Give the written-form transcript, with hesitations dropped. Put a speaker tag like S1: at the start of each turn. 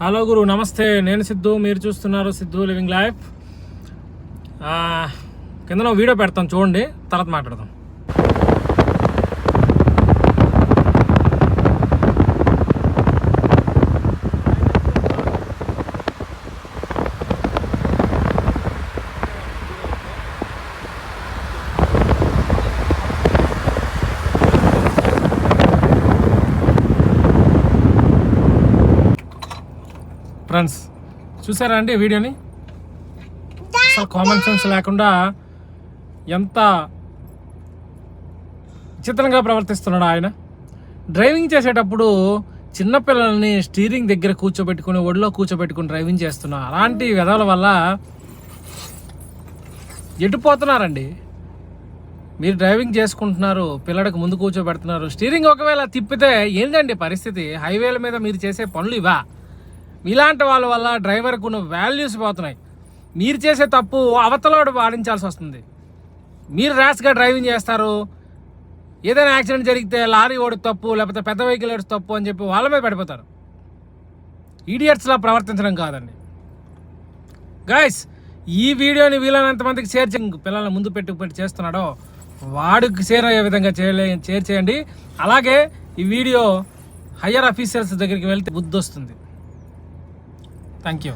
S1: Hello గురు, నమస్తే. నేను సిద్ధు, మీరు చూస్తున్నారు సిద్ధు లివింగ్ లైఫ్. కింద వీడియో పెడతాం, చూడండి, తర్వాత మాట్లాడదాం. ఫ్రెండ్స్, చూసారా అండి వీడియోని? అసలు కామన్ సెన్స్ లేకుండా ఎంత విచిత్రంగా ప్రవర్తిస్తున్నాడు ఆయన. డ్రైవింగ్ చేసేటప్పుడు చిన్నపిల్లల్ని స్టీరింగ్ దగ్గర కూర్చోబెట్టుకుని ఒడిలో కూర్చోబెట్టుకుని డ్రైవింగ్ చేస్తున్నారు. అలాంటి విధాల వల్ల ఎటుపోతున్నారండి. మీరు డ్రైవింగ్ చేసుకుంటున్నారు, పిల్లడికి ముందు కూర్చోబెడుతున్నారు, స్టీరింగ్ ఒకవేళ తిప్పితే ఏంటండి పరిస్థితి? హైవేల మీద మీరు చేసే పనులు ఇవా? ఇలాంటి వాళ్ళ వల్ల డ్రైవర్కు ఉన్న వాల్యూస్ పోతున్నాయి. మీరు చేసే తప్పు అవతలోడు వాడించాల్సి వస్తుంది. మీరు ర్యాష్గా డ్రైవింగ్ చేస్తారు, ఏదైనా యాక్సిడెంట్ జరిగితే లారీ ఓడి తప్పు, లేకపోతే పెద్ద వెహికల్ ఓడి తప్పు అని చెప్పి వాళ్ళ మీద పడిపోతారు. ఈడియట్స్లా ప్రవర్తించడం కాదండి. గైస్, ఈ వీడియోని వీలైనంత మందికి షేర్ చేయండి. పిల్లల్ని ముందు పెట్టి చేస్తున్నాడో వాడికి షేర్ అయ్యే విధంగా షేర్ చేయండి. అలాగే ఈ వీడియో హయ్యర్ అఫీషియల్స్ దగ్గరికి వెళ్తే బుద్ధి వస్తుంది. Thank you.